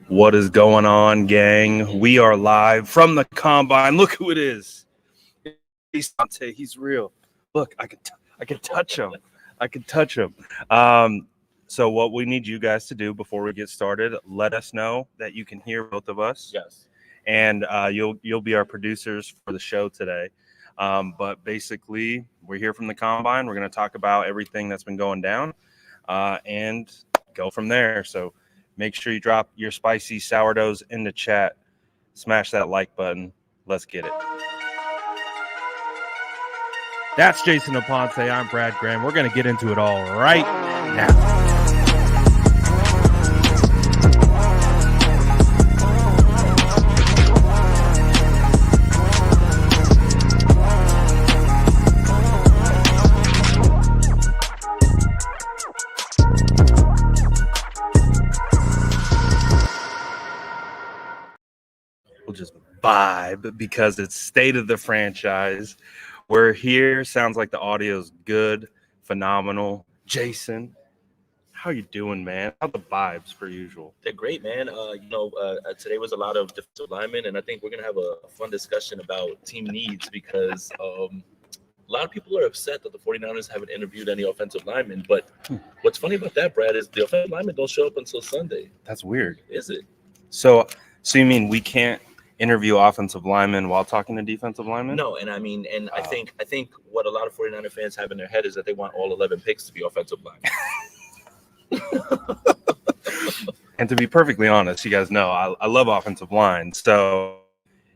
What is going on, gang? We are live from the combine. Look who it is. He's Dante. He's real. Look, I can touch him. I can touch him. So what we need you guys to do before we get started, let us know that you can hear both of us. Yes. And you'll be our producers for the show today. But basically, we're here from the combine. We're going to talk about everything that's been going down and go from there. So make sure you drop your spicy sourdoughs in the chat. Smash that like button. Let's get it. That's Jason Aponte. I'm Brad Graham. We're going to get into it all right now. We'll just vibe because it's state of the franchise. We're here. Sounds like the audio's good, phenomenal. Jason, how you doing, man? How the vibes per usual? They're great, man. Today was a lot of defensive linemen, and I think we're going to have a fun discussion about team needs because a lot of people are upset that the 49ers haven't interviewed any offensive linemen. But what's funny about that, Brad, is the offensive linemen don't show up until Sunday. That's weird. Is it? So you mean we can't interview offensive linemen while talking to defensive linemen? No, and I mean, and I think what a lot of 49er fans have in their head is that they want all 11 picks to be offensive linemen. And to be perfectly honest, you guys know I love offensive line. So,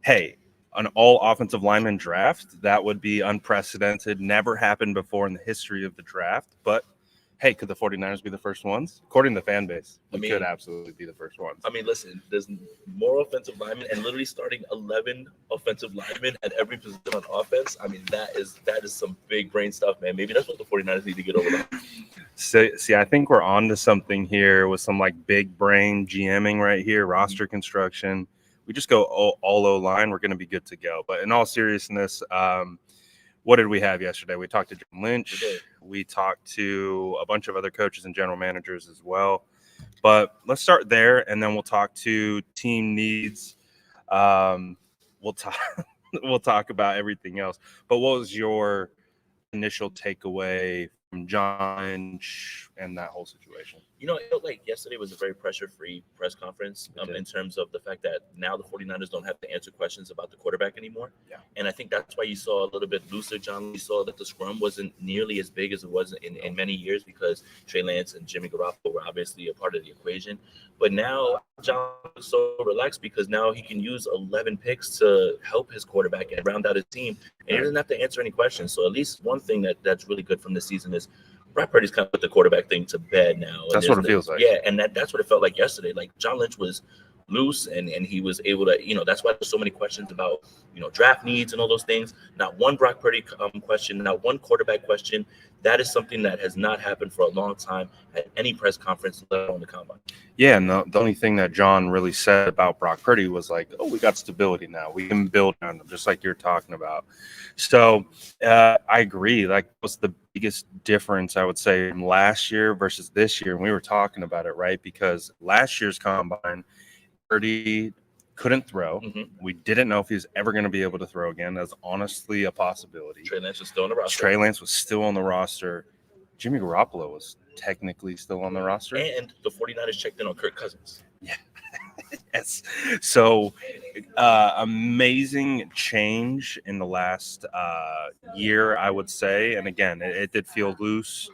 hey, an all offensive lineman draft, that would be unprecedented. Never happened before in the history of the draft. But, hey, could the 49ers be the first ones? According to the fan base, we could absolutely be the first ones. I mean, listen, there's more offensive linemen and literally starting 11 offensive linemen at every position on offense. I mean, that is some big brain stuff, man. Maybe that's what the 49ers need to get over there. See, I think we're on to something here with some like big brain GMing right here, roster construction. We just go all O-line, we're going to be good to go. But in all seriousness, what did we have yesterday? We talked to John Lynch. We talked to a bunch of other coaches and general managers as well. But let's start there, and then we'll talk to team needs. We'll talk about everything else. But what was your initial takeaway from John Lynch and that whole situation? You know, it felt like yesterday was a very pressure-free press conference in terms of the fact that now the 49ers don't have to answer questions about the quarterback anymore. Yeah. And I think that's why you saw a little bit looser. John Lee saw that the scrum wasn't nearly as big as it was in many years because Trey Lance and Jimmy Garoppolo were obviously a part of the equation. But now John is so relaxed because now he can use 11 picks to help his quarterback and round out his team. And he doesn't have to answer any questions. So at least one thing that's really good from this season is Brock Purdy's kind of put the quarterback thing to bed now. That's what it feels like. Yeah, and that's what it felt like yesterday. Like John Lynch was loose and he was able to, that's why there's so many questions about, draft needs and all those things. Not one Brock Purdy question, not one quarterback question. That is something that has not happened for a long time at any press conference, let alone the combine. Yeah, and the only thing that John really said about Brock Purdy was like, oh, we got stability now. We can build on him, just like you're talking about. So I agree. Like, what's the biggest difference, I would say, from last year versus this year? And we were talking about it, right? Because last year's combine, Purdy couldn't throw. Mm-hmm. We didn't know if he was ever going to be able to throw again. That's honestly a possibility. Trey Lance was still on the roster. Jimmy Garoppolo was technically still on the roster. And the 49ers checked in on Kirk Cousins. Yeah. Yes. So amazing change in the last year, I would say. And again, it did feel loose.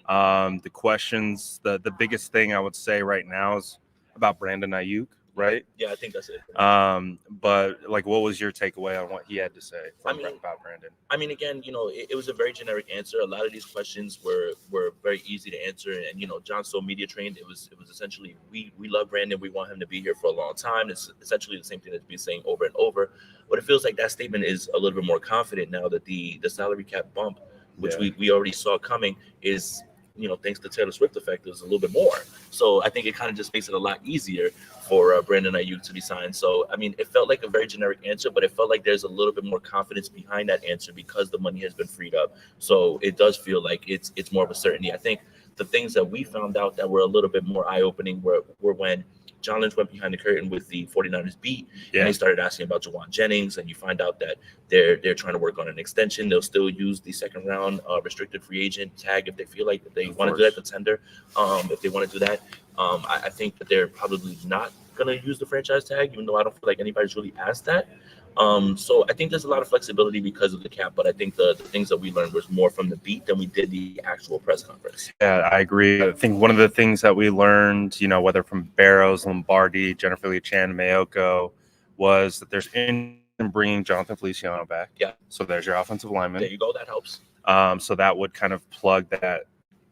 The questions, the biggest thing I would say right now is about Brandon Ayuk. Right? Yeah, I think that's it. But like, what was your takeaway on what he had to say about Brandon? I mean, again, it was a very generic answer. A lot of these questions were very easy to answer, and John's so media trained. It was essentially we love Brandon. We want him to be here for a long time. It's essentially the same thing that he's saying over and over. But it feels like that statement is a little bit more confident now that the salary cap bump, which we already saw coming, is thanks to Taylor Swift effect, is a little bit more. So I think it kind of just makes it a lot easier for Brandon Ayuk to be signed. So, I mean, it felt like a very generic answer, but it felt like there's a little bit more confidence behind that answer because the money has been freed up. So it does feel like it's more of a certainty. I think the things that we found out that were a little bit more eye-opening were when John Lynch went behind the curtain with the 49ers beat, Yeah. and they started asking about Jawan Jennings, and you find out that they're trying to work on an extension. They'll still use the second round restricted free agent tag if they feel like they want to do that, the tender, if they want to do that. I think that they're probably not going to use the franchise tag, even though I don't feel like anybody's really asked that. So I think there's a lot of flexibility because of the cap, but I think the things that we learned was more from the beat than we did the actual press conference. Yeah, I agree. I think one of the things that we learned, whether from Barrows, Lombardi, Jennifer Lee Chan, Mayoko, was that there's in bringing Jonathan Feliciano back. Yeah. So there's your offensive lineman. There you go. That helps. So that would kind of plug that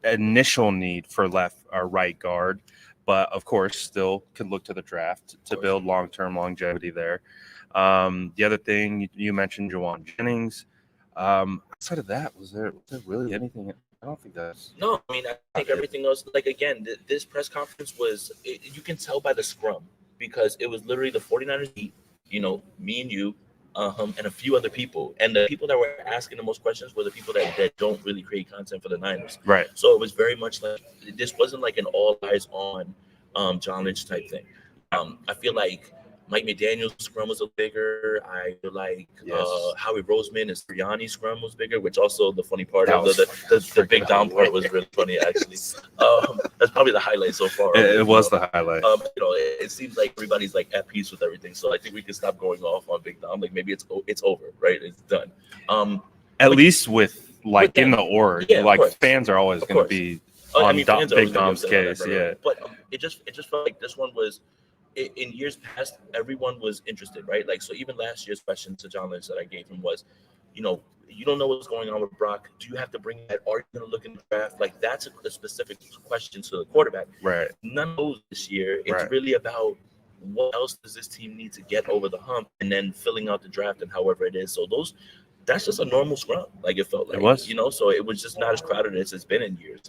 initial need for left or right guard, but of course still could look to the draft to build long-term longevity there. The other thing you mentioned, Jawan Jennings. Outside of that, was there really anything? I don't think that's. No, I mean, I think everything else. Like again, this press conference was. You can tell by the scrum because it was literally the 49ers beat. Me and you, and a few other people, and the people that were asking the most questions were the people that don't really create content for the Niners. Right. So it was very much like this wasn't like an all eyes on John Lynch type thing. I feel like Mike McDaniel's scrum was a bigger. I feel like Howie Roseman and Sirianni's scrum was bigger, which also the funny part of the big down part was really funny actually. That's probably the highlight so far. It was the highlight. It seems like everybody's like at peace with everything, so I think we can stop going off on Big Dom. Like maybe it's over, right? It's done. At least with in the org, fans are always going to be on Big Dom's case. Yeah, but it just felt like this one was. In years past, everyone was interested, right? Like, so even last year's question to John Lynch that I gave him was, you don't know what's going on with Brock. Do you have to bring that? Are you going to look in the draft? Like, that's a specific question to the quarterback. Right. None of those this year. It's really about what else does this team need to get over the hump, and then filling out the draft and however it is. So that's just a normal scrum. Like it felt like it was, so it was just not as crowded as it's been in years.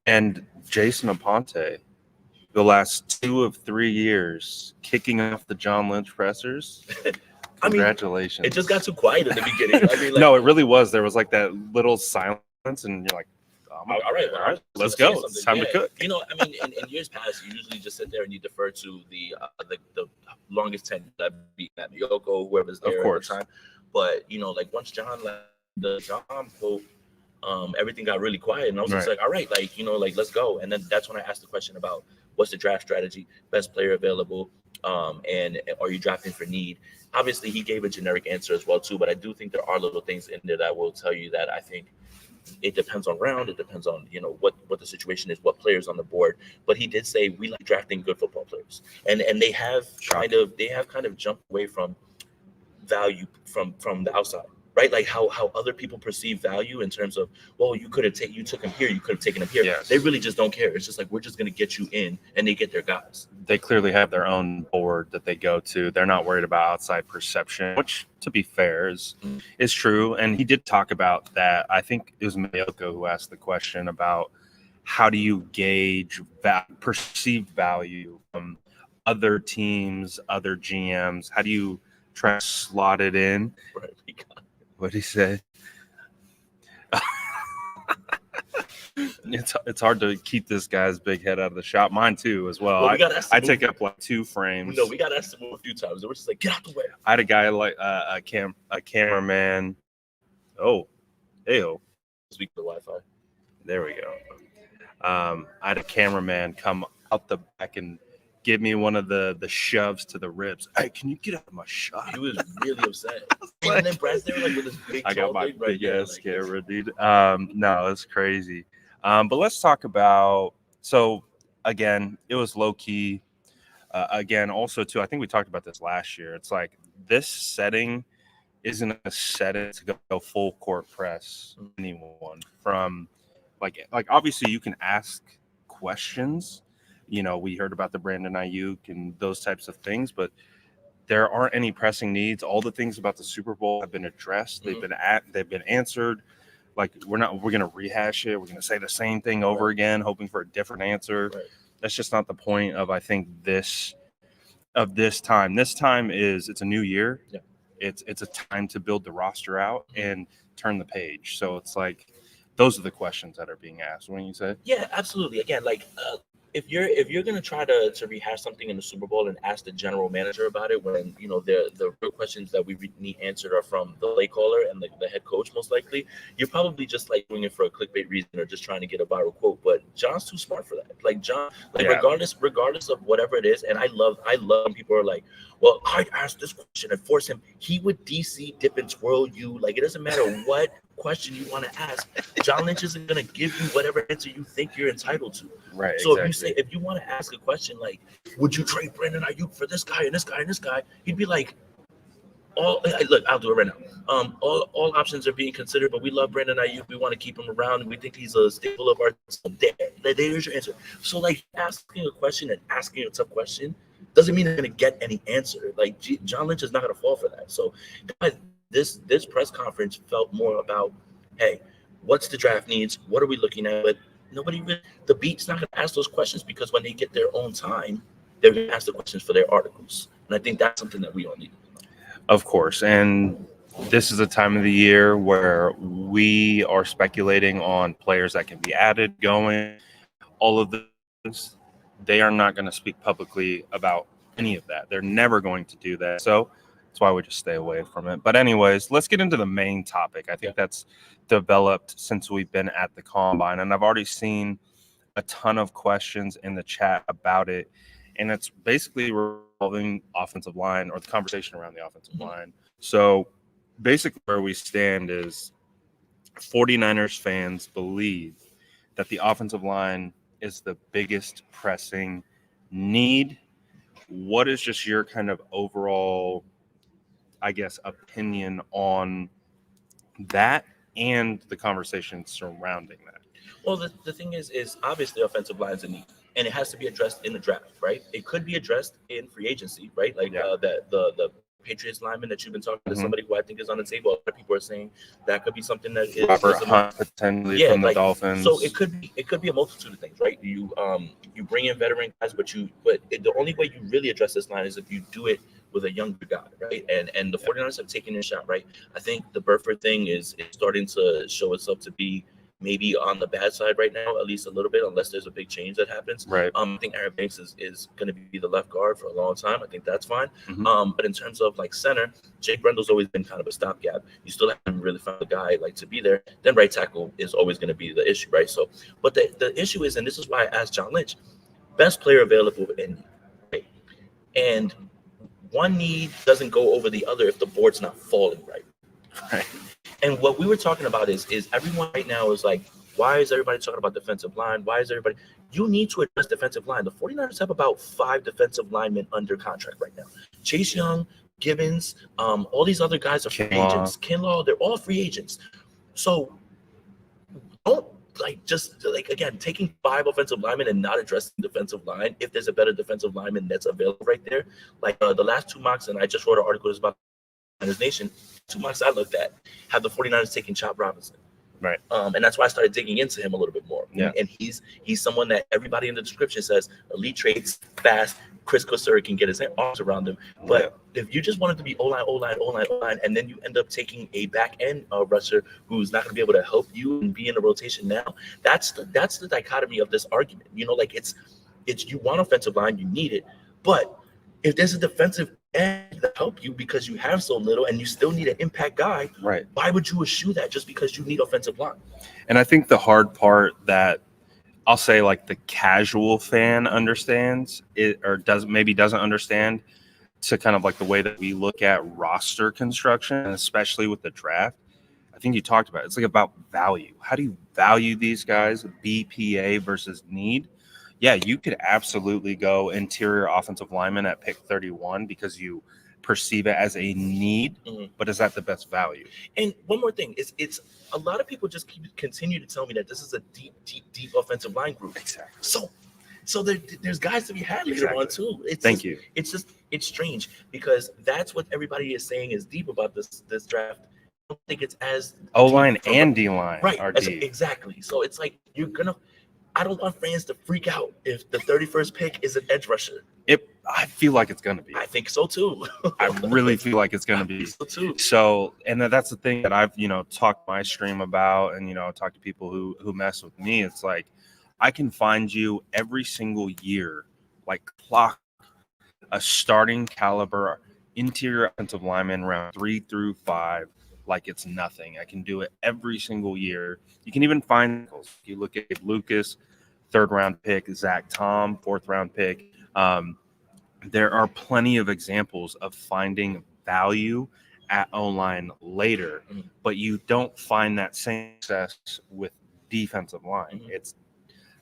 And Jason Aponte. The last 2 of 3 years, kicking off the John Lynch pressers. Congratulations. It just got too quiet in the beginning. No, it really was. There was like that little silence, and you're like, all right, let's go. It's time to cook. In years past, you usually just sit there and you defer to the longest tenure, that be Matt Miyoko, whoever's there at the time. But once John left the John quote, everything got really quiet, and I was just like, all right, let's go. And then that's when I asked the question about what's the draft strategy, best player available, and are you drafting for need? Obviously, he gave a generic answer as well too, but I do think there are little things in there that will tell you that I think it depends on round, it depends on what the situation is, what players on the board. But he did say we like drafting good football players, and they have kind of jumped away from value from the outside. Right, like how other people perceive value in terms of, well, you took him here, you could have taken him here. Yes. They really just don't care. It's just like we're just going to get you in, and they get their guys. They clearly have their own board that they go to. They're not worried about outside perception, which, to be fair, is true. And he did talk about that. I think it was Mayoko who asked the question about how do you gauge perceived value from other teams, other GMs? How do you try to slot it in? Right. What'd he say? It's hard to keep this guy's big head out of the shop. Mine too, as well. I take up like 2 frames. No, we got asked to move a few times. We're just like, get out the way. I had a guy like a cameraman. Oh, heyo. Speak to the Wi-Fi. There we go. I had a cameraman come out the back and give me one of the shoves to the ribs. Hey, can you get out of my shot? He was really upset. And then Brad's there with his big. I got my big ass camera, dude. No, it's crazy. But let's talk about. So again, it was low key. Again, also too, I think we talked about this last year. It's like this setting isn't a setting to go full court press anyone from. Like obviously you can ask questions. We heard about the Brandon Ayuk and those types of things, but there aren't any pressing needs. All the things about the Super Bowl have been addressed. They've been answered. Like we're going to rehash it. We're going to say the same thing over again, hoping for a different answer. Right. That's just not the point of, I think, this time. This time it's a new year. Yeah. It's a time to build the roster out and turn the page. So it's like, those are the questions that are being asked. What do you say? Yeah, absolutely. Again, if you're gonna try to rehash something in the Super Bowl and ask the general manager about it, when the real questions that we need answered are from the play caller and the head coach, most likely, you're probably just like doing it for a clickbait reason or just trying to get a viral quote. But John's too smart for that. Like John, like Yeah. regardless of whatever it is, and I love when people are like, well, I'd ask this question and force him. He would DC dip and twirl you. Like, it doesn't matter what question you want to ask. John Lynch isn't gonna give you whatever answer you think you're entitled to. Right. So Exactly. if you want to ask a question like, would you trade Brandon Ayuk for this guy and this guy and this guy, he'd be like, look, I'll do it right now. All options are being considered, but we love Brandon Ayuk. We want to keep him around, and we think he's a staple of our team. There's your answer. So, like, asking a question and asking a tough question doesn't mean you're going to get any answer. Like, John Lynch is not going to fall for that. So, guys, this press conference felt more about, hey, what's the draft needs? What are we looking at? But the beat's not going to ask those questions, because when they get their own time, they're going to ask the questions for their articles. And I think that's something that we all need. Of course. And this is a time of the year where we are speculating on players that can be added, going, all of this. They are not going to speak publicly about any of that. They're never going to do that. So that's why we just stay away from it. But anyways, let's get into the main topic. I think that's developed since we've been at the Combine. And I've already seen a ton of questions in the chat about it. And it's basically revolving offensive line, or the conversation around the offensive line. So basically where we stand is 49ers fans believe that the offensive line is the biggest pressing need. What is just your kind of overall, I guess, opinion on that and the conversation surrounding that? Well, the thing is obviously offensive line is a need, and it has to be addressed in the draft, right? It could be addressed in free agency, right? Like the Patriots lineman that you've been talking to, somebody who I think is on the table. A lot of people are saying that could be something that is Robert Hunt potentially from the Dolphins. So it could be a multitude of things, right? You bring in veteran guys, but the only way you really address this line is if you do it with a younger guy, right? And the 49ers have taken their shot, right? I think the Burford thing is starting to show itself to be maybe on the bad side right now, at least a little bit, unless there's a big change that happens. Right. I think Aaron Banks is going to be the left guard for a long time. I think that's fine. But in terms of like center, Jake Brendel's always been kind of a stopgap. You still haven't really found a guy like to be there. Then right tackle is always going to be the issue, right? So, but the issue is, and this is why I asked John Lynch, best player available in, right? And one need doesn't go over the other if the board's not falling right. Right. And what we were talking about is everyone right now is like, why is everybody talking about defensive line? Why is everybody? You need to address defensive line. The 49ers have about 5 defensive linemen under contract right now. Chase Young, Gibbons, all these other guys are free agents. Kinlaw, they're all free agents. So don't again, taking 5 offensive linemen and not addressing defensive line if there's a better defensive lineman that's available right there. Like the last 2 mocks, and I just wrote an article about Niners Nation. 2 months I looked at have the 49ers taking Chop Robinson. Right. And that's why I started digging into him a little bit more. Yeah. And he's someone that everybody in the description says elite traits, fast. Chris Kosura can get his arms around him. But if you just wanted to be O-line, and then you end up taking a back end rusher who's not going to be able to help you and be in the rotation now, that's the dichotomy of this argument. Like it's you want offensive line, you need it, but if there's a defensive end to help you because you have so little and you still need an impact guy, right? Why would you eschew that just because you need offensive line? And I think the hard part that I'll say, like, the casual fan understands it, or doesn't understand, to kind of like the way that we look at roster construction, and especially with the draft. I think you talked about it. It's like about value. How do you value these guys? BPA versus need. Yeah, you could absolutely go interior offensive lineman at pick 31 because you perceive it as a need, but is that the best value? And one more thing, it's a lot of people just continue to tell me that this is a deep offensive line group. Exactly. So there's guys to be had later on too. It's strange because that's what everybody is saying is deep about this draft. I don't think it's as O-line and D-line are deep. Exactly. So it's like I don't want fans to freak out if the 31st pick is an edge rusher. I feel like it's going to be. I think so too. I really feel like it's going to be. So too. So, and that's the thing that I've, talked my stream about, and, talked to people who mess with me. It's like, I can find you every single year, like clock, a starting caliber interior offensive lineman round 3 through 5 like it's nothing. I can do it every single year. You can even find, if you look at Lucas, 3rd round pick, Zach Tom, 4th round pick. There are plenty of examples of finding value at O-line later, but you don't find that same success with defensive line.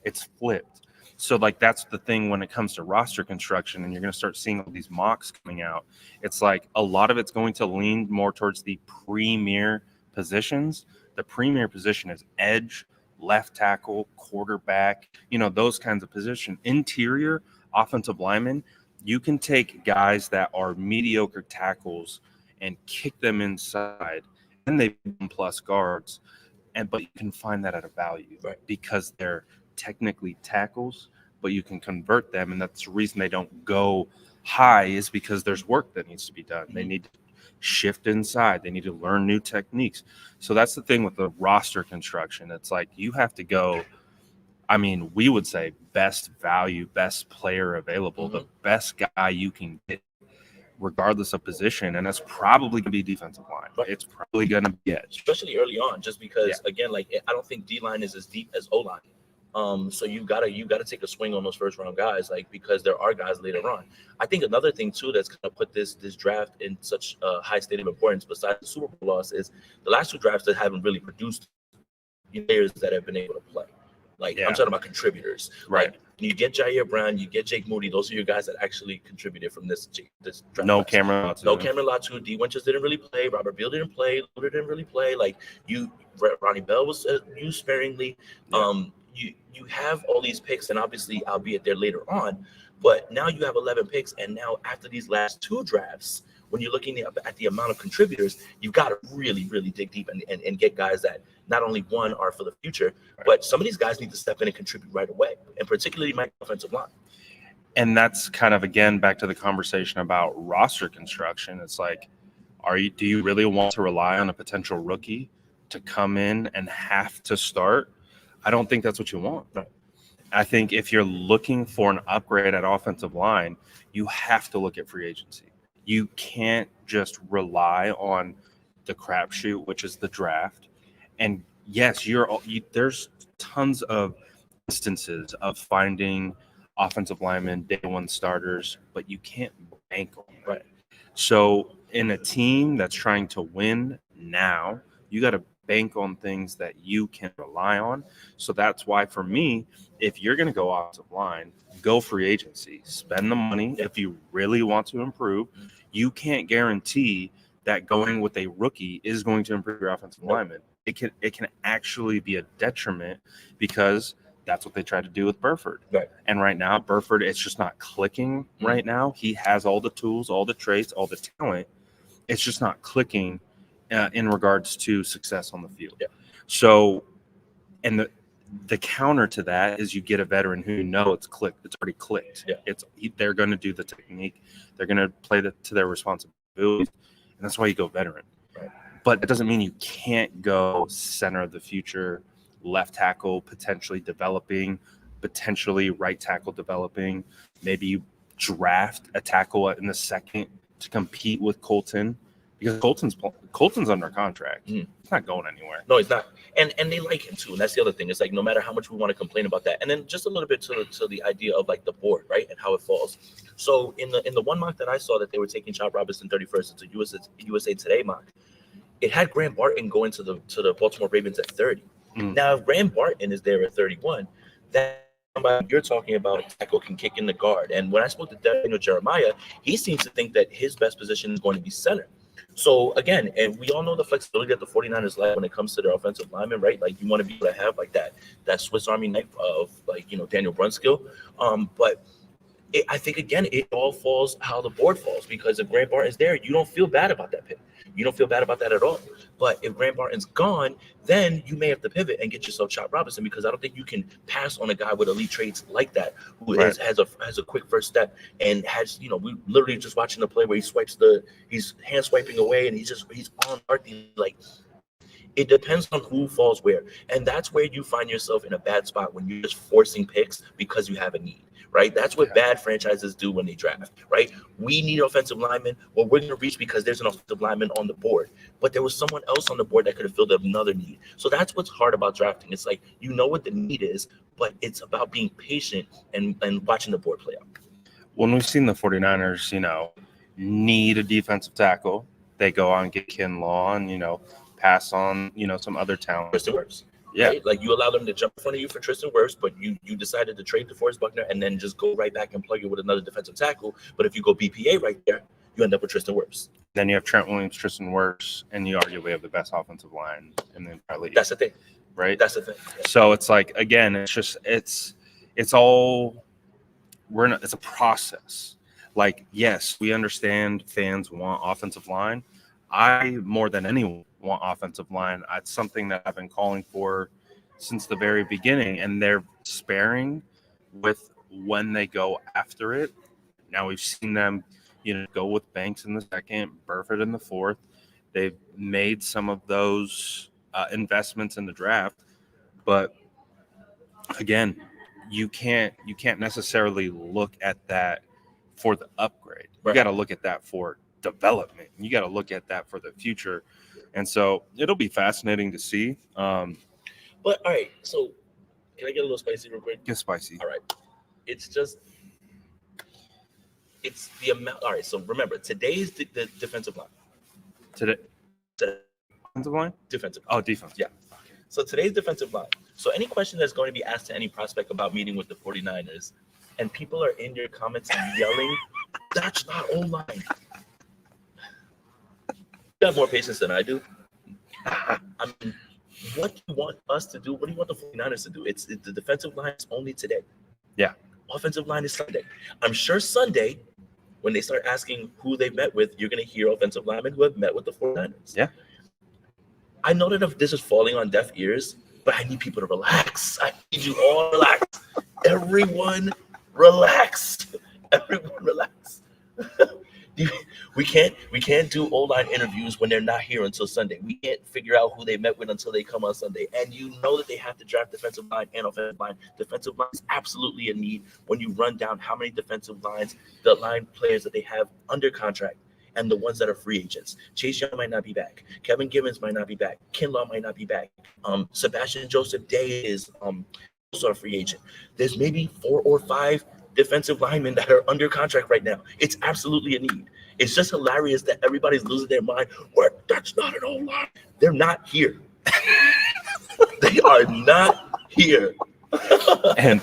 It's flipped. So like that's the thing when it comes to roster construction, and you're going to start seeing all these mocks coming out. It's like a lot of it's going to lean more towards the premier positions. The premier position is edge, left tackle, quarterback, those kinds of positions. Interior offensive linemen, you can take guys that are mediocre tackles and kick them inside, and they become plus guards. But you can find that at a value, right? Because they're technically tackles, but you can convert them, and that's the reason they don't go high, is because there's work that needs to be done. They need to shift inside. They need to learn new techniques. So that's the thing with the roster construction. It's like you have to go, we would say best value, best player available, the best guy you can get regardless of position, and that's probably going to be defensive line. Right. It's probably going to be edge. Especially early on, just because, again, like I don't think D-line is as deep as O-line. So you gotta take a swing on those first round guys, like, because there are guys later on. I think another thing too that's gonna put this draft in such a high state of importance, besides the Super Bowl loss, is the last 2 drafts that haven't really produced players that have been able to play. Like I'm talking about contributors. Right. Like, you get Jair Brown, you get Jake Moody. Those are your guys that actually contributed from this draft. No Cameron Latu. D. Winters didn't really play. Robert Beal didn't play. Luter didn't really play. Like Ronnie Bell was used sparingly. Yeah. You have all these picks, and obviously, albeit they're later on, but now you have 11 picks, and now after these last 2 drafts, when you're looking at the amount of contributors, you've got to really, really dig deep and get guys that not only one are for the future, but some of these guys need to step in and contribute right away, and particularly my offensive line. And that's kind of, again, back to the conversation about roster construction. It's like, do you really want to rely on a potential rookie to come in and have to start? I don't think that's what you want. Right. I think if you're looking for an upgrade at offensive line, you have to look at free agency. You can't just rely on the crapshoot, which is the draft. And yes, there's tons of instances of finding offensive linemen, day one starters, but you can't bank on them. Right. So in a team that's trying to win now, you got to bank on things that you can rely on. So that's why, for me, if you're going to go offensive line, go free agency, spend the money. If you really want to improve, you can't guarantee that going with a rookie is going to improve your offensive lineman. It can actually be a detriment, because that's what they tried to do with Burford. Right. And right now, Burford, it's just not clicking right now. He has all the tools, all the traits, all the talent. It's just not clicking in regards to success on the field. Yeah. So, and the counter to that is you get a veteran who it's clicked. It's already clicked. Yeah. They're going to do the technique. They're going to play to their responsibilities. And that's why you go veteran. Right. But it doesn't mean you can't go center of the future, left tackle potentially developing, potentially right tackle developing. Maybe you draft a tackle in the second to compete with Colton, because Colton's under contract. He's not going anywhere. No, he's not. And they like him too. And that's the other thing. It's like, no matter how much we want to complain about that. And then just a little bit to the idea of like the board, right? And how it falls. So in the one mock that I saw that they were taking Chop Robinson 31st, it's a USA Today mock. It had Graham Barton going to the Baltimore Ravens at 30. Now, if Graham Barton is there at 31, that you're talking about a tackle can kick in the guard. And when I spoke to Daniel Jeremiah, he seems to think that his best position is going to be center. So again, and we all know the flexibility that the 49ers like when it comes to their offensive linemen, right? Like, you want to be able to have like that Swiss Army knife of, like, Daniel Brunskill. But I think, again, it all falls how the board falls, because if Graham Barton's there, you don't feel bad about that pick. You don't feel bad about that at all. But if Graham Barton's gone, then you may have to pivot and get yourself Chop Robinson, because I don't think you can pass on a guy with elite traits like that, who has a quick first step and has, we literally just watching the play where he's hand swiping away and he's on Marty. Like, It depends on who falls where. And that's where you find yourself in a bad spot when you're just forcing picks because you have a need, right? That's what bad franchises do when they draft, right? We need offensive linemen. Well, we're going to reach because there's an offensive lineman on the board, but there was someone else on the board that could have filled up another need. So that's what's hard about drafting. It's like, you know what the need is, but it's about being patient and watching the board play out. When we've seen the 49ers, need a defensive tackle, they go on and get Kinlaw and, pass on, some other talent. Tristan Wirfs. Yeah. Right? Like, you allow them to jump in front of you for Tristan Wirfs, but you decided to trade DeForest Buckner and then just go right back and plug it with another defensive tackle. But if you go BPA right there, you end up with Tristan Wirfs. Then you have Trent Williams, Tristan Wirfs, and you arguably have the best offensive line in the entire league. That's the thing. Right? That's the thing. Yeah. So it's like, again, it's all it's a process. Like, yes, we understand fans want offensive line. I, more than anyone, want offensive line. It's something that I've been calling for since the very beginning, and they're sparing with when they go after it. Now we've seen them, go with Banks in the second, Burford in the fourth. They've made some of those investments in the draft, but again, you can't necessarily look at that for the upgrade. You got to look at that for development. You got to look at that for the future. And so it'll be fascinating to see. But all right, so can I get a little spicy real quick? Get spicy. All right. It's the amount. All right, so remember, today's the defensive line. Today. Defensive line? Defensive. Oh, defense. Yeah. So today's defensive line. So any question that's going to be asked to any prospect about meeting with the 49ers, and people are in your comments yelling, that's not O-line. You have more patience than I do. I mean, what do you want us to do? What do you want the 49ers to do? It's the defensive line is only today. Yeah. Offensive line is Sunday. I'm sure Sunday, when they start asking who they met with, you're going to hear offensive linemen who have met with the 49ers. Yeah. I know that if this is falling on deaf ears, but I need people to relax. I need you all to relax. Everyone relax. Everyone relax. We can't do O-line interviews when they're not here until Sunday. We can't figure out who they met with until they come on Sunday. And you know that they have to draft defensive line and offensive line. Defensive line is absolutely a need when you run down how many defensive lines, the line players that they have under contract, and the ones that are free agents. Chase Young might not be back. Kevin Gibbons might not be back. Kinlaw might not be back. Sebastian Joseph Day is also a free agent. There's maybe 4 or 5 defensive linemen that are under contract right now. It's absolutely a need. It's just hilarious that everybody's losing their mind. That's not an O-line. They're not here. They are not here. and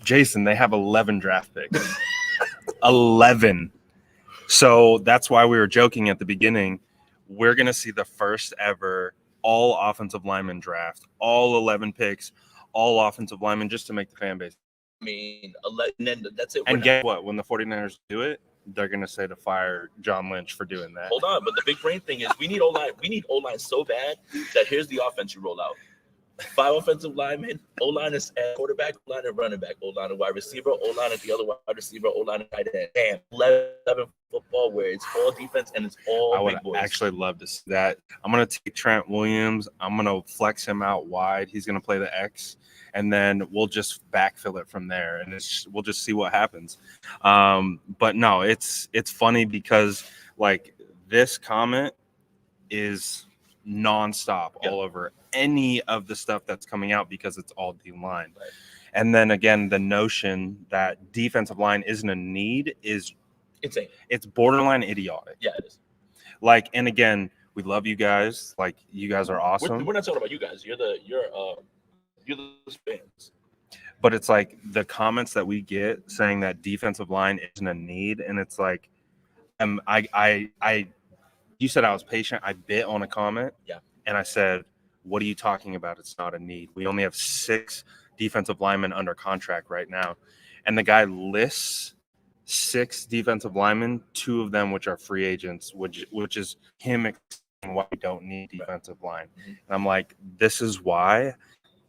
Jason, they have 11 draft picks. 11. So that's why we were joking at the beginning. We're going to see the first ever all offensive lineman draft, all 11 picks, all offensive linemen, just to make the fan base. I mean, 11, and then that's it. And guess what? When the 49ers do it, they're going to say to fire John Lynch for doing that. Hold on, but the big brain thing is we need O-line. We need O-line so bad that here's the offense you roll out. 5 offensive linemen, O-line is at quarterback, O-line and running back, O-line and wide receiver, O-line at the other wide receiver, O-line and tight end. Damn, 11 football where it's all defense and it's all I would big boys. actually love to see that. I'm going to take Trent Williams. I'm going to flex him out wide. He's going to play the X, and then we'll just backfill it from there, and we'll just see what happens. But no, it's funny because like this comment is nonstop all over any of the stuff that's coming out because it's all D-line. Right. And then again, the notion that defensive line isn't a need is insane. It's borderline idiotic. Yeah, it is. Like, and again, we love you guys. Like, you guys are awesome. We're not talking about you guys. You're the fans. But it's like the comments that we get saying that defensive line isn't a need, and it's like, you said I was patient. I bit on a comment. Yeah. And I said, what are you talking about? It's not a need. We only have 6 defensive linemen under contract right now. And the guy lists 6 defensive linemen, 2 of them which are free agents, which is him explaining why we don't need defensive line. Mm-hmm. And I'm like, this is why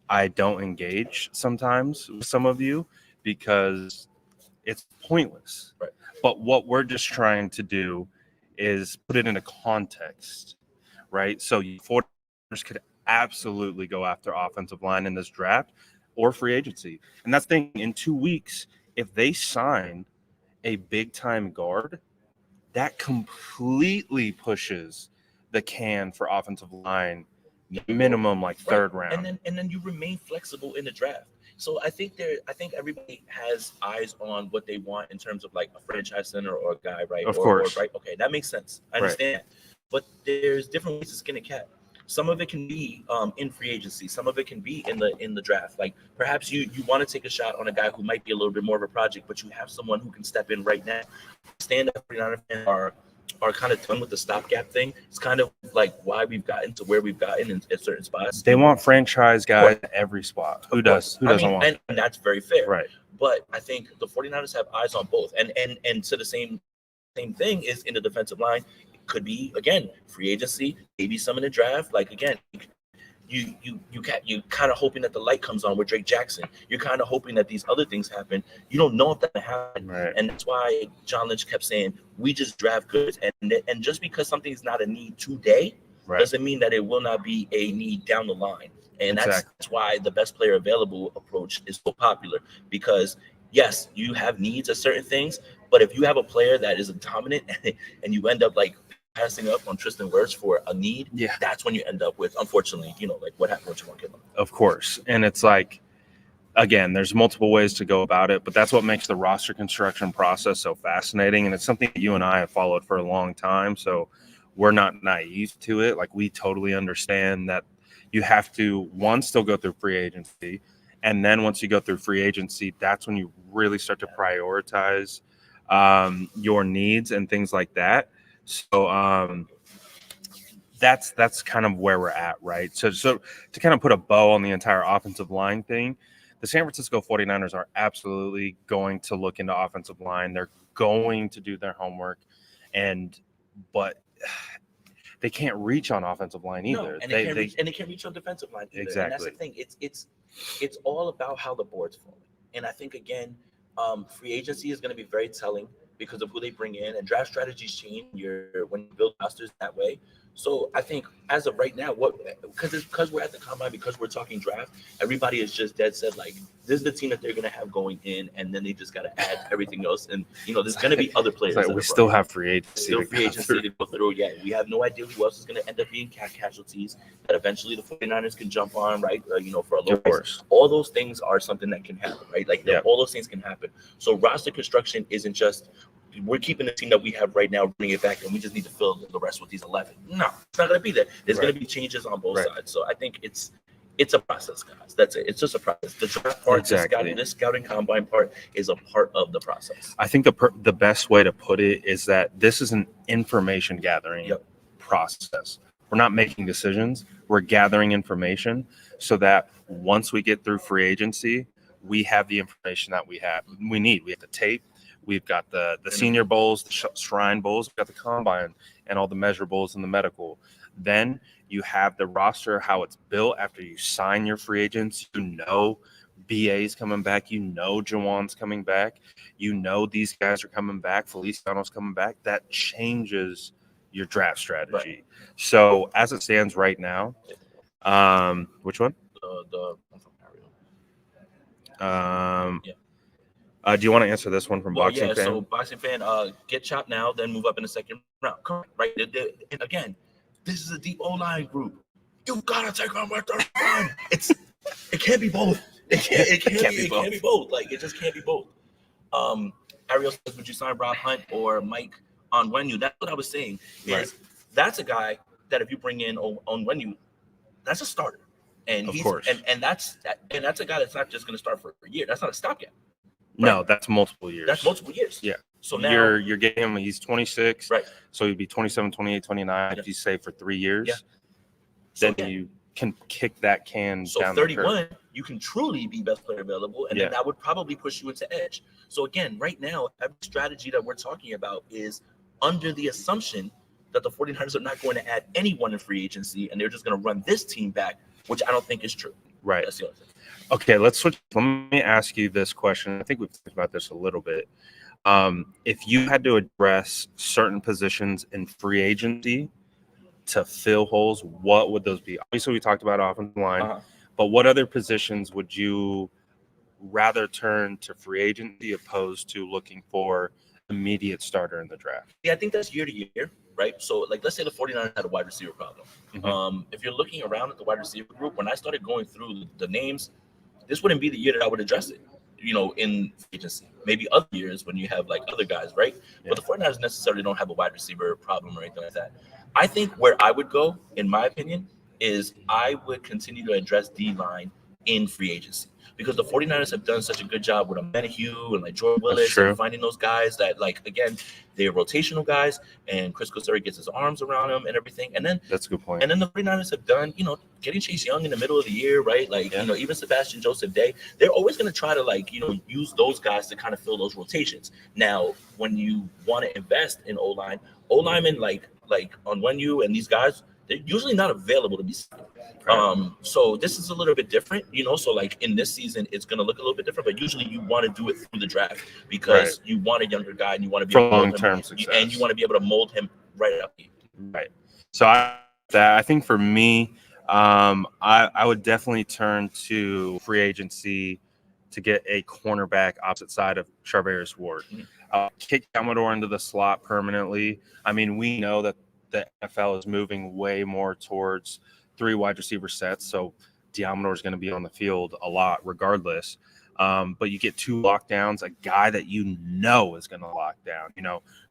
I don't engage sometimes with some of you, because it's pointless. Right. But what we're just trying to do is put it into context, right? So could absolutely go after offensive line in this draft or free agency. And that's the thing, in 2 weeks, if they sign a big time guard, that completely pushes the can for offensive line minimum like third round. And then you remain flexible in the draft. So I think everybody has eyes on what they want in terms of like a franchise center or a guy, right? Of course. Right. Okay, that makes sense. I understand. But there's different ways to skin a cat. Some of it can be in free agency. Some of it can be in the draft. Like perhaps you want to take a shot on a guy who might be a little bit more of a project, but you have someone who can step in right now. Stand-up 49er fans are kind of done with the stopgap thing. It's kind of like why we've gotten to where we've gotten in certain spots. They want franchise guys at every spot. Who doesn't want? And that's very fair. Right. But I think the 49ers have eyes on both. And so the same thing is in the defensive line. It could be, again, free agency, maybe some in the draft. Like, again, you kind of hoping that the light comes on with Drake Jackson. You're kind of hoping that these other things happen. You don't know if that will happen. Right. And that's why John Lynch kept saying, we just draft goods. And just because something's not a need today doesn't mean that it will not be a need down the line. And that's why the best player available approach is so popular, because yes, you have needs of certain things, but if you have a player that is dominant and you end up like passing up on Tristan Wirfs for a need, that's when you end up with, unfortunately, like what happened with Javon Kinlaw. Of course. And it's like, again, there's multiple ways to go about it, but that's what makes the roster construction process so fascinating. And it's something that you and I have followed for a long time. So we're not naive to it. Like, we totally understand that you have to, one, still go through free agency. And then once you go through free agency, that's when you really start to prioritize your needs and things like that. So that's kind of where we're at, right? So to kind of put a bow on the entire offensive line thing, the San Francisco 49ers are absolutely going to look into offensive line. They're going to do their homework, but they can't reach on offensive line either. No, and they can't reach on defensive line either. Exactly. And that's the thing. It's all about how the board's falling. And I think, again, free agency is going to be very telling because of who they bring in, and draft strategies change when you build rosters that way. So I think as of right now, because we're at the combine, because we're talking draft, everybody is just dead set like this is the team that they're going to have going in, and then they just got to add everything else. And there's going to be other players. Like we still have free agency. To go through. Yeah, we have no idea who else is going to end up being casualties that eventually the 49ers can jump on, right? For a low price. All those things are something that can happen, right? All those things can happen. So roster construction isn't just we're keeping the team that we have right now, bring it back, and we just need to fill the rest with these 11. No, it's not going to be that. There's going to be changes on both sides. So I think it's a process, guys. That's it. It's just a process. The draft part, this scouting combine part is a part of the process. I think the best way to put it is that this is an information gathering process. We're not making decisions. We're gathering information so that once we get through free agency, we have the information that we need. We have the tape. We've got the Senior Bowls, the Shrine Bowls. We've got the Combine and all the measurables and the medical. Then you have the roster, how it's built after you sign your free agents. BA's coming back. Jawan's coming back. These guys are coming back. Feliciano's coming back. That changes your draft strategy. Right. So as it stands right now, which one? The one from Mario. Do you want to answer this one from Boxing Fan? So Boxing Fan, get chopped now, then move up in the second round. Correct, right? And again, this is a deep O-line group. You gotta take on my third line. It can't be both. It can't be both. Like, it just can't be both. Ariel says, would you sign Rob Hunt or Mike Onwenu? That's what I was saying. That's a guy that if you bring in Onwenu, that's a starter. And of course. And that's a guy that's not just going to start for a year. That's not a stopgap. Right? No, that's multiple years. Yeah. So now you're getting him. He's 26. Right. So he'd be 27, 28, 29 if you say for 3 years. Yeah. Then you can kick that can down. So 31, you can truly be best player available, and then that would probably push you into edge. So again, right now, every strategy that we're talking about is under the assumption that the 49ers are not going to add anyone in free agency, and they're just going to run this team back, which I don't think is true. Right. That's the other thing. Okay, let's switch. Let me ask you this question. I think we've talked about this a little bit. If you had to address certain positions in free agency to fill holes, what would those be? Obviously, we talked about offensive line, Uh-huh. but what other positions would you rather turn to free agency opposed to looking for immediate starter in the draft? Yeah, I think that's year to year, right? So, like, let's say the 49ers had a wide receiver problem. If you're looking around at the wide receiver group, when I started going through the names, this wouldn't be the year that I would address it, in free agency. Maybe other years when you have, like, other guys, right? Yeah. But the 49ers necessarily don't have a wide receiver problem or anything like that. I think where I would go, in my opinion, is I would continue to address D-line in free agency. Because the 49ers have done such a good job with Amenahue and like Jordan Willis true. and finding those guys that, like, again, they're rotational guys, and Chris Kosari gets his arms around them and everything. And then That's a good point. and then the 49ers have done, getting Chase Young in the middle of the year, right? Like, Yeah. even Sebastian Joseph Day, they're always going to try to, like, use those guys to kind of fill those rotations. Now, when you want to invest in O-linemen like Onwenu and these guys, they're usually not available to be signed. So this is a little bit different, so like in this season, it's going to look a little bit different, but usually you want to do it through the draft because you want a younger guy and you want to be For able to mold long-term him, success. and you want to be able to mold him right up. Right. So I think for me, I would definitely turn to free agency to get a cornerback opposite side of Charvarius Ward. Kick Amador into the slot permanently. I mean, we know that the NFL is moving way more towards 3 wide receiver sets, so Diamador is going to be on the field a lot regardless. But you get 2 lockdowns, a guy that is going to lock down.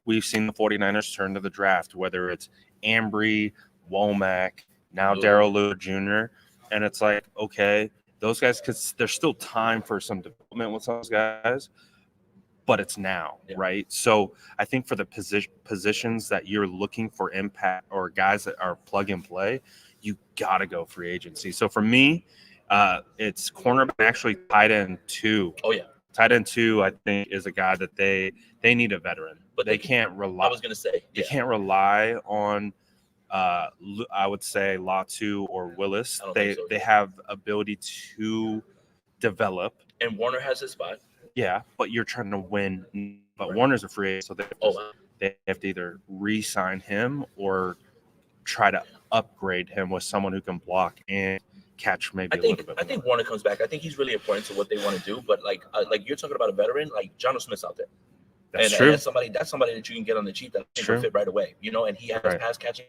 We've seen the 49ers turn to the draft, whether it's Ambry, Womack, now Darrell Lewis Jr., and it's like, okay, those guys, because there's still time for some development with those guys, but it's now, right? So I think for the positions that you're looking for impact or guys that are plug and play, you got to go free agency. So for me, it's cornerback, actually tight end 2. Oh, yeah. Tight end 2, I think, is a guy that they need a veteran, but they can't rely. I was going to say they can't rely on. I would say Latu or Willis. They have ability to develop. And Warner has his spot. Yeah, but you're trying to win. But Warner's a free agent, so they have to either re-sign him or try to upgrade him with someone who can block and catch maybe a little bit more. I think Warner comes back. I think he's really important to what they want to do. But like you're talking about a veteran, like John Smith's out there. That's true. And that's somebody that you can get on the cheap that can fit right away. And he has pass catching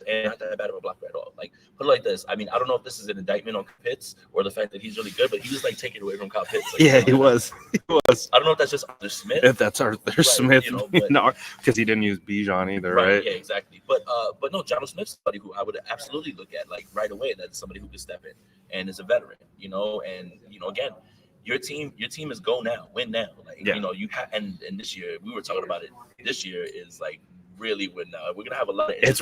and not that bad of a blocker at all. Like, put it like this. I mean, I don't know if this is an indictment on Pitts or the fact that he's really good, but he was like taking away from Kyle Pitts. Like, he was. He was. I don't know if that's just Arthur Smith. If that's Arthur Smith, because he didn't use Bijan either, right? Yeah, exactly. But no, John Smith's somebody who I would absolutely look at like right away. That's somebody who could step in and is a veteran. And again, your team is go now, win now. Like you have, and this year we were talking about it. This year is like really win now. We're gonna have a lot of it's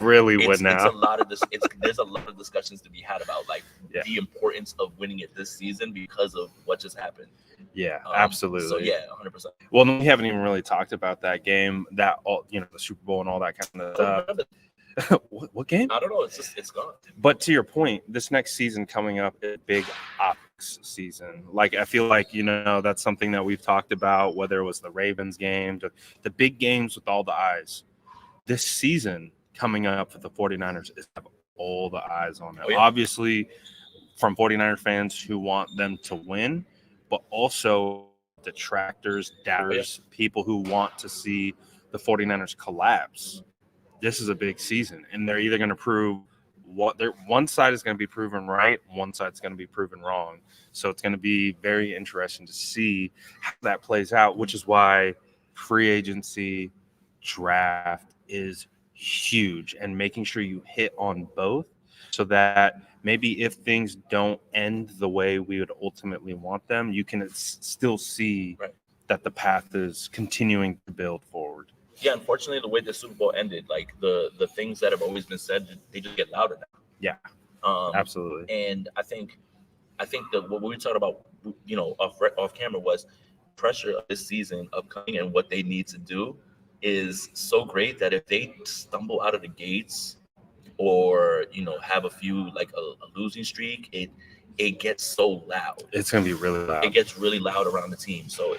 really win now. It's a lot of this. There's a lot of discussions to be had about like the importance of winning it this season because of what just happened. Yeah, absolutely. So 100%. Well, we haven't even really talked about that game, the Super Bowl and all that kind of stuff. What game? I don't know. It's gone. But to your point, this next season coming up is big optics season. Like, I feel like, that's something that we've talked about, whether it was the Ravens game, the big games with all the eyes. This season coming up for the 49ers is have all the eyes on them. Obviously, from 49er fans who want them to win, but also detractors, doubters, people who want to see the 49ers collapse. This is a big season, and they're either going to prove one side is going to be proven right, one side's going to be proven wrong. So it's going to be very interesting to see how that plays out, which is why free agency draft is huge, and making sure you hit on both so that maybe if things don't end the way we would ultimately want them, you can still see that the path is continuing to build forward. Yeah, unfortunately, the way the Super Bowl ended, like the things that have always been said, they just get louder now. Yeah, absolutely. And I think that what we were talking about, off camera, was pressure of this season upcoming, and what they need to do is so great that if they stumble out of the gates or have a few like a losing streak, it gets so loud. It's gonna be really loud. It gets really loud around the team. So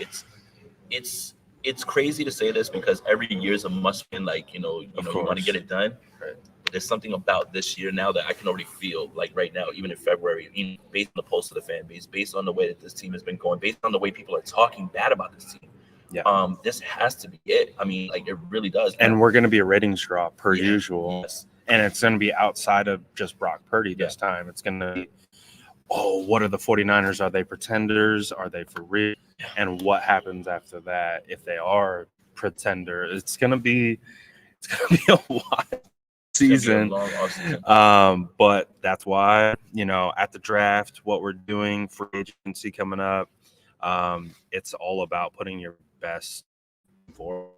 it's crazy to say this because every year is a must win. Like you want to get it done. Right. there's something about this year now that I can already feel, like right now, even in February, based on the pulse of the fan base, based on the way that this team has been going, based on the way people are talking bad about this team. Yeah. This has to be it. I mean, like, it really does. And we're going to be a ratings draw per Yeah. usual. Yes. And it's going to be outside of just Brock Purdy this time. It's going to be, what are the 49ers? Are they pretenders? Are they for real? And what happens after that if they are pretender? It's going to be a wild season. Long offseason. But that's why, at the draft, what we're doing, free agency coming up, it's all about putting your best forward.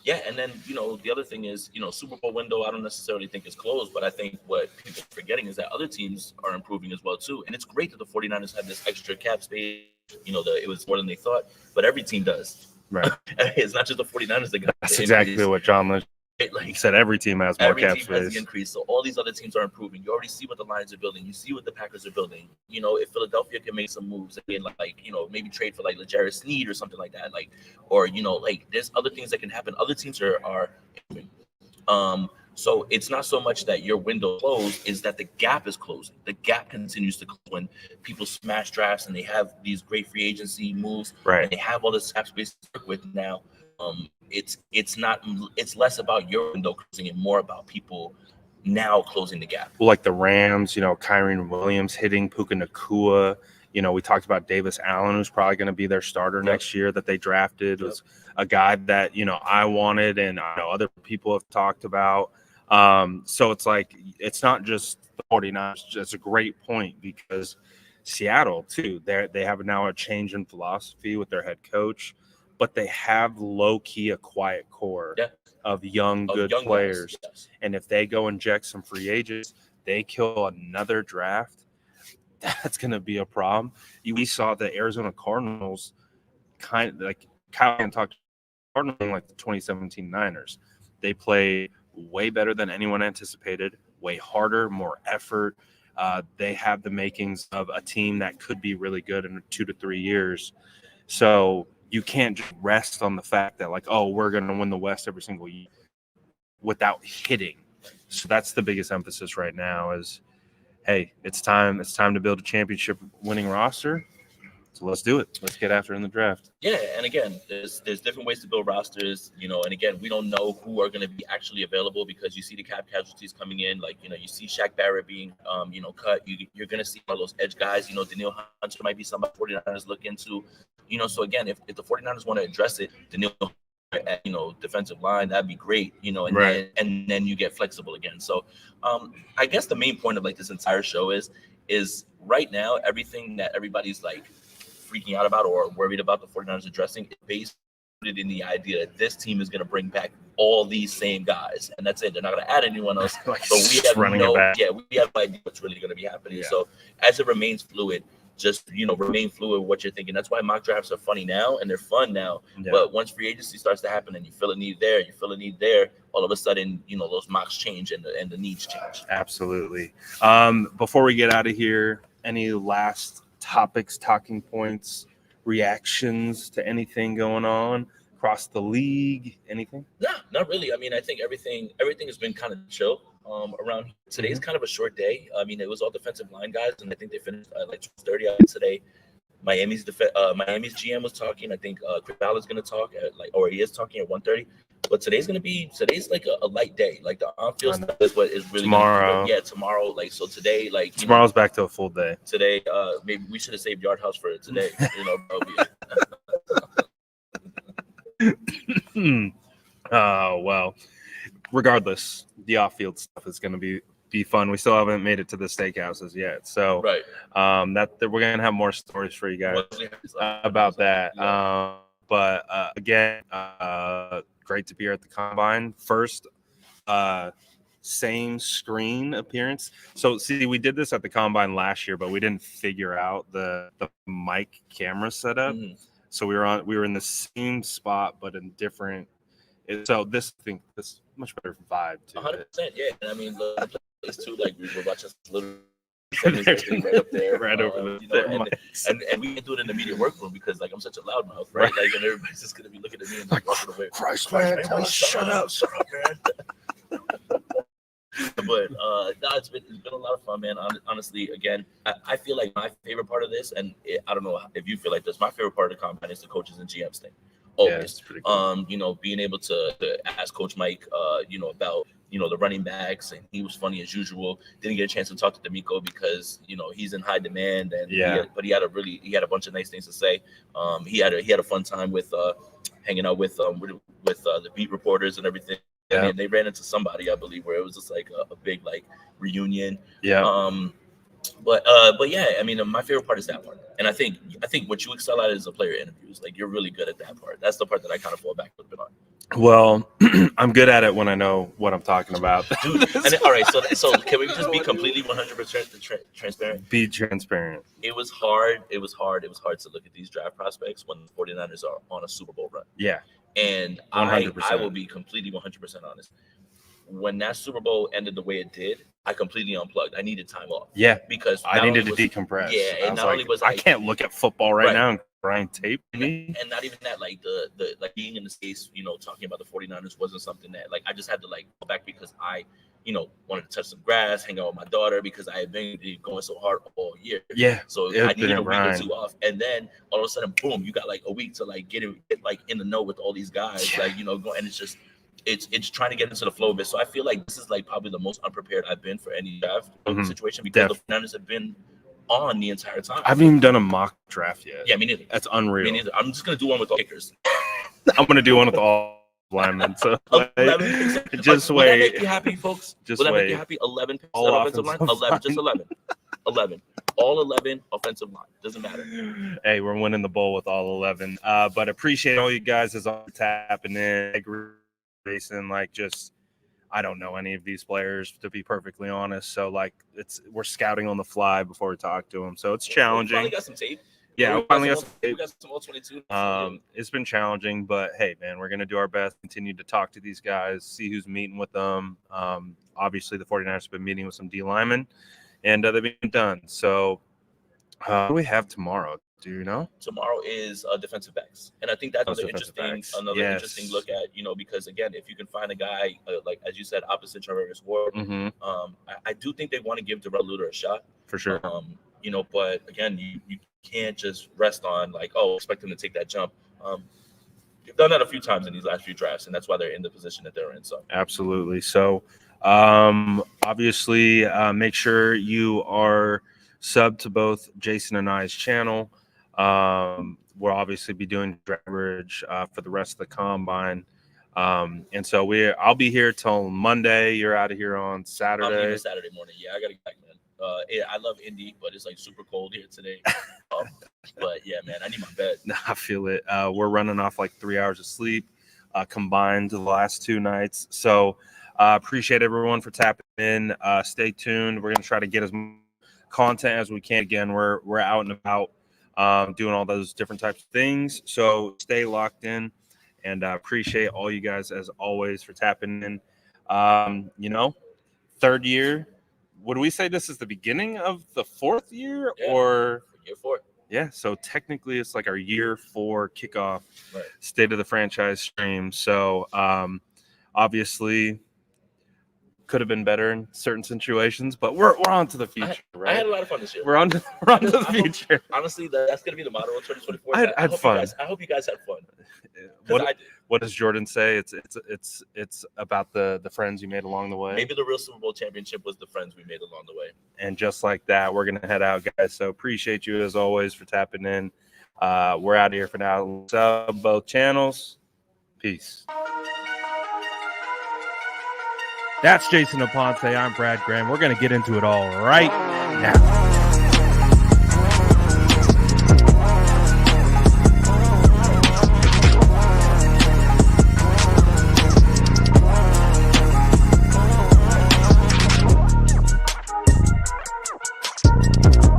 Yeah, and then, the other thing is, Super Bowl window, I don't necessarily think is closed, but I think what people are forgetting is that other teams are improving as well, too. And it's great that the 49ers have this extra cap space. It was more than they thought, but every team does. Right. It's not just the 49ers that got That's exactly what John Lynch said. Every team has more cap space. Every team has the increase. So all these other teams are improving. You already see what the Lions are building. You see what the Packers are building. If Philadelphia can make some moves, again, maybe trade for L'Jarius Sneed or something like that, or there's other things that can happen. Other teams are improving. So it's not so much that your window closed, is that the gap is closing. The gap continues to close when people smash drafts and they have these great free agency moves. Right. And they have all this cap space to work with now. It's less about your window closing and more about people now closing the gap. Well, like the Rams, Kyren Williams hitting Puka Nacua. We talked about Davis Allen, who's probably going to be their starter next year, that they drafted. It was a guy that, I wanted and I know other people have talked about. So it's like, it's not just the 49ers. It's a great point because Seattle, too, they have now a change in philosophy with their head coach, but they have low-key a quiet core of young players. Yes. And if they go inject some free agents, they kill another draft, that's going to be a problem. We saw the Arizona Cardinals kind of like Kyle talked Cardinals like the 2017 Niners. They play way better than anyone anticipated, way harder, more effort. They have the makings of a team that could be really good in 2 to 3 years. So you can't just rest on the fact that we're going to win the West every single year without hitting. So that's the biggest emphasis right now is, hey, it's time to build a championship winning roster. So let's do it. Let's get after it in the draft. Yeah, and again, there's different ways to build rosters, and again, we don't know who are going to be actually available because you see the cap casualties coming in. You see Shaq Barrett being, cut. You're going to see one of those edge guys. Daniil Hunter might be somebody 49ers look into. So again, if the 49ers want to address it, Daniil at defensive line, that'd be great. And then you get flexible again. So I guess the main point of this entire show is right now everything that everybody's freaking out about or worried about the 49ers addressing is based in the idea that this team is going to bring back all these same guys, and that's it. They're not going to add anyone else. But we have no idea what's really going to be happening. Yeah. So as it remains fluid, just remain fluid with what you're thinking. That's why mock drafts are funny now and they're fun now. Yeah. But once free agency starts to happen and you feel a need there, all of a sudden those mocks change and the needs change. Absolutely. Before we get out of here, any last topics, talking points, reactions to anything going on across the league? Anything? No, not really. I mean, I think everything has been kind of chill. Around today's kind of a short day. I mean, it was all defensive line guys, and I think they finished at 12:30 today. Miami's GM was talking. I think Chris Ballard's going to talk or he is talking at 1:30. But today's like a light day. The on-field stuff is what is really tomorrow. Tomorrow. So today, tomorrow's back to a full day. Today, maybe we should have saved Yard House for today. Well, regardless, the off-field stuff is going to be fun. We still haven't made it to the steakhouses yet, so right. That we're going to have more stories for you guys about that. Yeah. But again, great to be here at the Combine. First, same screen appearance. So see, we did this at the Combine last year, but we didn't figure out the mic camera setup. Mm-hmm. So we were in the same spot, but in different. So this much better vibe too. 100%, yeah. And I mean, it's too we were watching little right up there, right over there. And we can do it in the media workroom because I'm such a loudmouth, right? And everybody's just gonna be looking at me and walking away. Christ, man, shut up, man. But no, it's been a lot of fun, man. Honestly, again, I feel like my favorite part of this, and I don't know if you feel like this, my favorite part of the combine is the coaches and GMs thing. Always. Yeah, it's pretty cool. You know, being able to ask Coach Mike, you know, about, you know, the running backs, and he was funny as usual. Didn't get a chance to talk to D'Amico because, you know, he's in high demand, and but he had a bunch of nice things to say. He had a fun time with hanging out with the beat reporters and everything. Yeah. And they ran into somebody, I believe, where it was just like a big like reunion. Yeah. But yeah, I mean, my favorite part is that one. And I think what you excel at is the player interviews. Like, you're really good at that part. That's the part that I kind of fall back a little bit on. Well, I'm good at it when I know what I'm talking about. Dude, all right, so can we just be completely 100% transparent? Be transparent. It was hard to look at these draft prospects when the 49ers are on a Super Bowl run. Yeah. And 100%. I will be completely 100% honest. When that Super Bowl ended the way it did, I completely unplugged. I needed time off. Yeah. Because I needed to decompress. Yeah, and I can't look at football right now and grind tape. And not even that, like the like being in the States, you know, talking about the 49ers wasn't something that like I just had to like go back because I, you know, wanted to touch some grass, hang out with my daughter because I had been going so hard all year. Yeah. So I needed a week or two off. And then all of a sudden, boom, you got like a week to like get like in the know with all these guys. Like, you know, go, and it's just it's trying to get into the flow of it. So I feel like this is like probably the most unprepared I've been for any draft situation because the 49ers have been on the entire time. I haven't even done a mock draft yet. Yeah, me neither. That's unreal. Me neither. I'm just gonna do one with all kickers. I'm gonna do one with all linemen. So just Will wait. that make you happy, folks? Just Will that wait. make you happy? 11 picks All at offensive line? offensive 11, just 11. 11. All 11 offensive line. Doesn't matter. Hey, we're winning the bowl with all 11. But appreciate all you guys as always tapping in. Jason, like, just I don't know any of these players, to be perfectly honest. So like we're scouting on the fly before we talk to them. So it's challenging. We finally got some tape. Yeah, we finally got some tape. We got some all-22. It's been challenging, but hey, man, we're gonna do our best. Continue to talk to these guys, see who's meeting with them. Obviously, the 49ers have been meeting with some D linemen, and they've been done. So, what do we have tomorrow? Do you know? Tomorrow is defensive backs, and I think that's another interesting look at, you know, because again, if you can find a guy like as you said, opposite Travis Ward, I do think they want to give Darrell Luter a shot for sure. You know, but again, you can't just rest on like, oh, expect them to take that jump. They've done that a few times in these last few drafts, and that's why they're in the position that they're in. So absolutely. So obviously, make sure you are sub to both Jason and I's channel. We'll obviously be doing draft coverage for the rest of the combine. And so I'll be here till Monday. You're out of here on Saturday. I'm here Saturday morning. Yeah, I gotta get back, man. I love Indy, but it's like super cold here today. But yeah, man, I need my bed. I feel it. We're running off like 3 hours of sleep combined the last 2 nights. So appreciate everyone for tapping in. Stay tuned. We're gonna try to get as much content as we can. Again, we're out and about doing all those different types of things. So stay locked in, and appreciate all you guys as always for tapping in. You know, 3rd year. Would we say this is the beginning of the 4th year, or year 4? Yeah, so technically it's like our year 4 kickoff, state of the franchise stream. So obviously could have been better in certain situations, but we're on to the future, right? I had a lot of fun this year. We're on to the future. Honestly, that's going to be the motto of 2024. I had fun. I hope you guys had fun. What does Jordan say? It's about the friends you made along the way. Maybe the real Super Bowl championship was the friends we made along the way. And just like that, we're going to head out, guys. So appreciate you as always for tapping in. We're out of here for now. Sub both channels. Peace. That's Jason Aponte. I'm Brad Graham. We're going to get into it all right now.